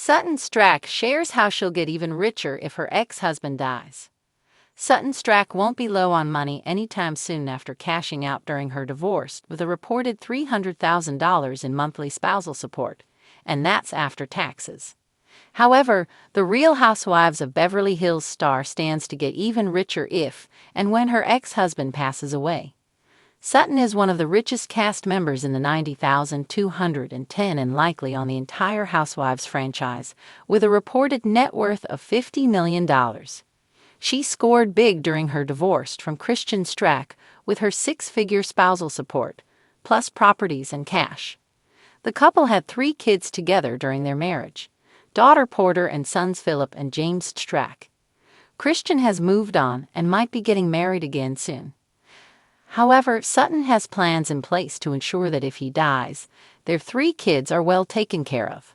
Sutton Stracke shares how she'll get even richer if her ex-husband dies. Sutton Stracke won't be low on money anytime soon after cashing out during her divorce with a reported $300,000 in monthly spousal support, and that's after taxes. However, the Real Housewives of Beverly Hills star stands to get even richer if and when her ex-husband passes away. Sutton is one of the richest cast members in the 90,210 and likely on the entire Housewives franchise, with a reported net worth of $50 million. She scored big during her divorce from Sutton Stracke with her six-figure spousal support, plus properties and cash. The couple had 3 kids together during their marriage: daughter Porter and sons Philip and James Stracke. Sutton has moved on and might be getting married again soon. However, Sutton has plans in place to ensure that if he dies, their 3 kids are well taken care of.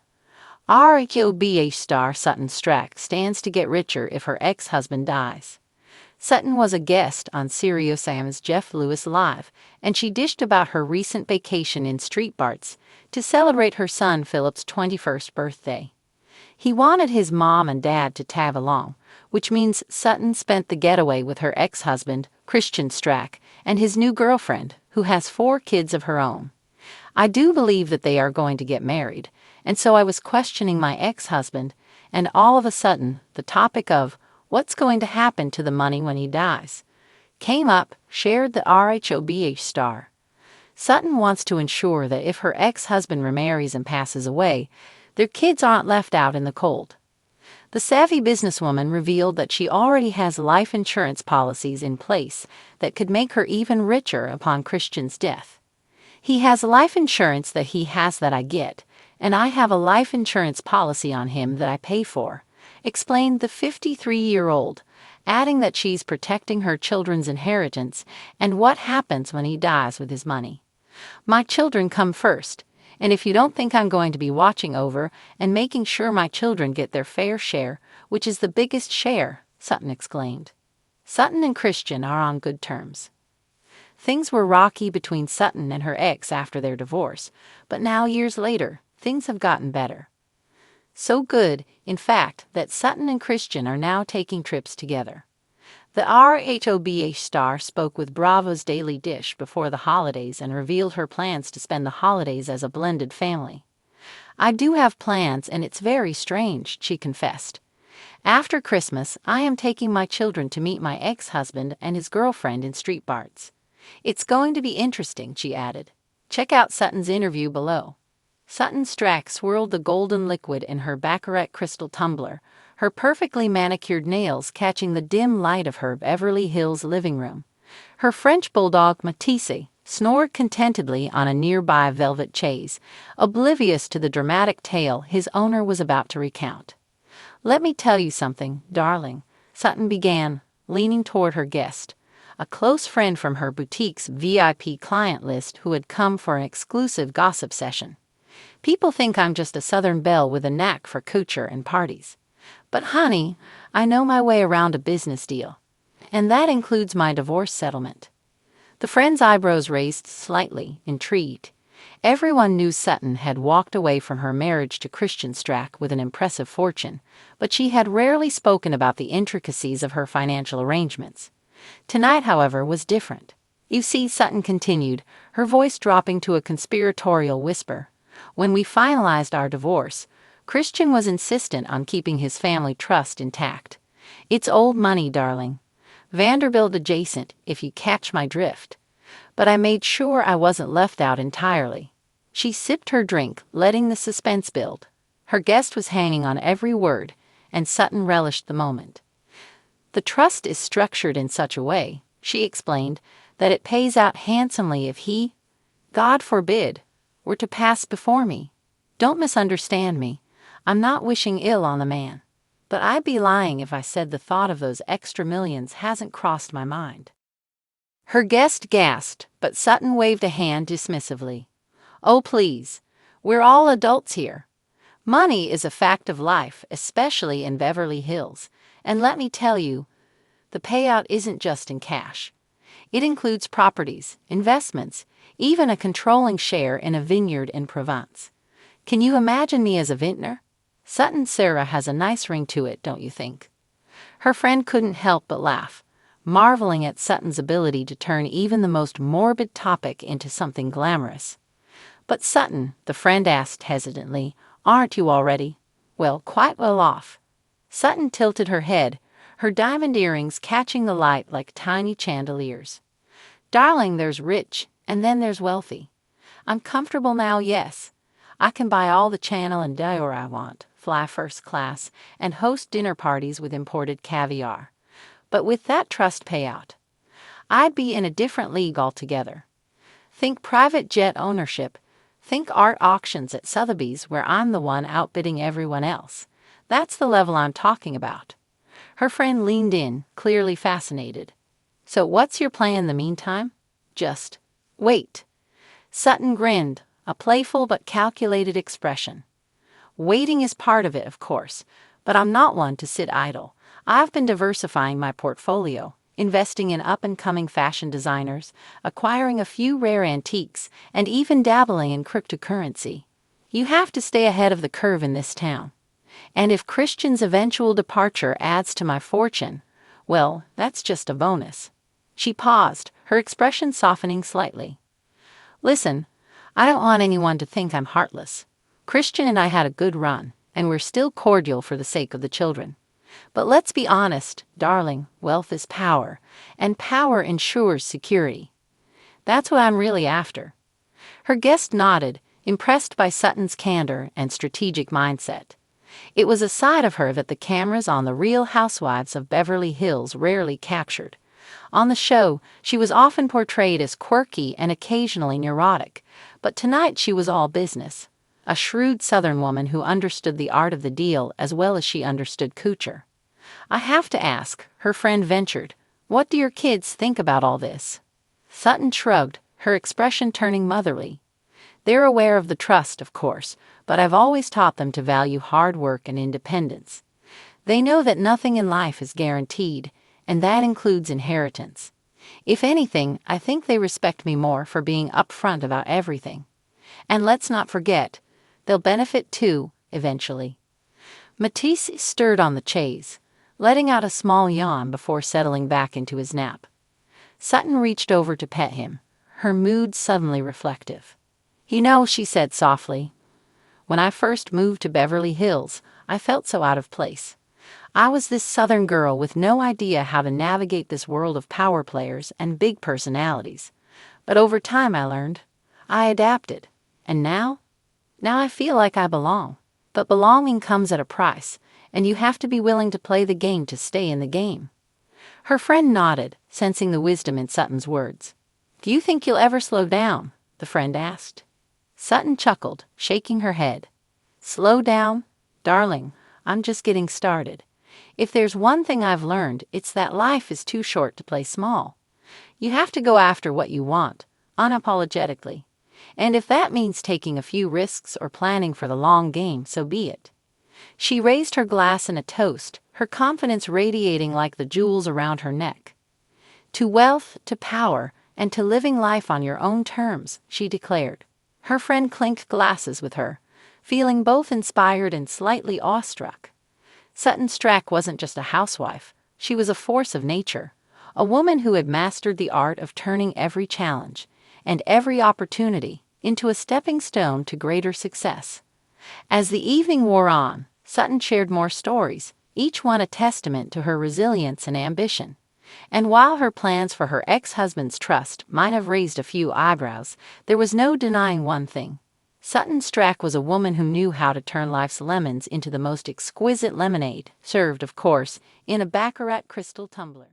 RHOBH star Sutton Stracke stands to get richer if her ex-husband dies. Sutton was a guest on SiriusXM's Jeff Lewis Live, and she dished about her recent vacation in Street Barts to celebrate her son Philip's 21st birthday. He wanted his mom and dad to tag along, which means Sutton spent the getaway with her ex-husband, Sutton Stracke, and his new girlfriend, who has 4 kids of her own. I do believe that they are going to get married, and so I was questioning my ex-husband, and all of a sudden, the topic of what's going to happen to the money when he dies came up, shared the RHOBH star. Sutton wants to ensure that if her ex-husband remarries and passes away, their kids aren't left out in the cold. The savvy businesswoman revealed that she already has life insurance policies in place that could make her even richer upon Sutton's death. "He has life insurance that he has that I get, and I have a life insurance policy on him that I pay for," explained the 53-year-old, adding that she's protecting her children's inheritance and what happens when he dies with his money. "My children come first, and if you don't think I'm going to be watching over and making sure my children get their fair share, which is the biggest share," Sutton exclaimed. Sutton and Sutton are on good terms. Things were rocky between Sutton and her ex after their divorce, but now, years later, things have gotten better. So good, in fact, that Sutton and Sutton are now taking trips together. The RHOBH star spoke with Bravo's Daily Dish before the holidays and revealed her plans to spend the holidays as a blended family. "I do have plans, and it's very strange," she confessed. "After Christmas, I am taking my children to meet my ex-husband and his girlfriend in Street Barts. It's going to be interesting," she added. Check out Sutton's interview below. Sutton Stracke swirled the golden liquid in her Baccarat crystal tumbler, her perfectly manicured nails catching the dim light of her Beverly Hills living room. Her French bulldog Matisse snored contentedly on a nearby velvet chaise, oblivious to the dramatic tale his owner was about to recount. "Let me tell you something, darling," Sutton began, leaning toward her guest, a close friend from her boutique's VIP client list who had come for an exclusive gossip session. "People think I'm just a Southern belle with a knack for couture and parties. But honey, I know my way around a business deal. And that includes my divorce settlement." The friend's eyebrows raised slightly, intrigued. Everyone knew Sutton had walked away from her marriage to Sutton Stracke with an impressive fortune, but she had rarely spoken about the intricacies of her financial arrangements. Tonight, however, was different. "You see," Sutton continued, her voice dropping to a conspiratorial whisper, "when we finalized our divorce, Sutton was insistent on keeping his family trust intact. It's old money, darling. Vanderbilt adjacent, if you catch my drift. But I made sure I wasn't left out entirely." She sipped her drink, letting the suspense build. Her guest was hanging on every word, and Sutton relished the moment. "The trust is structured in such a way," she explained, "that it pays out handsomely if he, God forbid, were to pass before me. Don't misunderstand me. I'm not wishing ill on the man. But I'd be lying if I said the thought of those extra millions hasn't crossed my mind." Her guest gasped, but Sutton waved a hand dismissively. "Oh, please. We're all adults here. Money is a fact of life, especially in Beverly Hills. And let me tell you, the payout isn't just in cash. It includes properties, investments, even a controlling share in a vineyard in Provence. Can you imagine me as a vintner?" Sutton Sarah has a nice ring to it, don't you think? Her friend couldn't help but laugh, marveling at Sutton's ability to turn even the most morbid topic into something glamorous. But Sutton, the friend asked hesitantly, aren't you already? Well, quite well off. Sutton tilted her head, her diamond earrings catching the light like tiny chandeliers. Darling, there's rich, and then there's wealthy. I'm comfortable now, yes. I can buy all the Channel and Dior I want, fly first class, and host dinner parties with imported caviar. But with that trust payout, I'd be in a different league altogether. Think private jet ownership. Think art auctions at Sotheby's where I'm the one outbidding everyone else. That's the level I'm talking about. Her friend leaned in, clearly fascinated. So what's your plan in the meantime? Just wait. Sutton grinned, a playful but calculated expression. Waiting is part of it, of course, but I'm not one to sit idle. I've been diversifying my portfolio, investing in up-and-coming fashion designers, acquiring a few rare antiques, and even dabbling in cryptocurrency. You have to stay ahead of the curve in this town. And if Christian's eventual departure adds to my fortune, well, that's just a bonus. She paused, her expression softening slightly. Listen, I don't want anyone to think I'm heartless. Christian and I had a good run, and we're still cordial for the sake of the children. But let's be honest, darling, wealth is power, and power ensures security. That's what I'm really after. Her guest nodded, impressed by Sutton's candor and strategic mindset. It was a side of her that the cameras on The Real Housewives of Beverly Hills rarely captured. On the show, she was often portrayed as quirky and occasionally neurotic, but tonight she was all business. A shrewd Southern woman who understood the art of the deal as well as she understood couture. I have to ask, her friend ventured, what do your kids think about all this? Sutton shrugged, her expression turning motherly. They're aware of the trust, of course, but I've always taught them to value hard work and independence. They know that nothing in life is guaranteed, and that includes inheritance. If anything, I think they respect me more for being upfront about everything. And let's not forget, they'll benefit too, eventually. Matisse stirred on the chaise, letting out a small yawn before settling back into his nap. Sutton reached over to pet him, her mood suddenly reflective. You know, she said softly, when I first moved to Beverly Hills, I felt so out of place. I was this Southern girl with no idea how to navigate this world of power players and big personalities. But over time I learned. I adapted. And now I feel like I belong. But belonging comes at a price, and you have to be willing to play the game to stay in the game. Her friend nodded, sensing the wisdom in Sutton's words. Do you think you'll ever slow down? The friend asked. Sutton chuckled, shaking her head. Slow down? Darling, I'm just getting started. If there's one thing I've learned, it's that life is too short to play small. You have to go after what you want, unapologetically. And if that means taking a few risks or planning for the long game, so be it. She raised her glass in a toast, her confidence radiating like the jewels around her neck. To wealth, to power, and to living life on your own terms, she declared. Her friend clinked glasses with her, feeling both inspired and slightly awestruck. Sutton Stracke wasn't just a housewife, she was a force of nature, a woman who had mastered the art of turning every challenge and every opportunity into a stepping stone to greater success. As the evening wore on, Sutton shared more stories, each one a testament to her resilience and ambition. And while her plans for her ex-husband's trust might have raised a few eyebrows, there was no denying one thing. Sutton Stracke was a woman who knew how to turn life's lemons into the most exquisite lemonade, served, of course, in a baccarat crystal tumbler.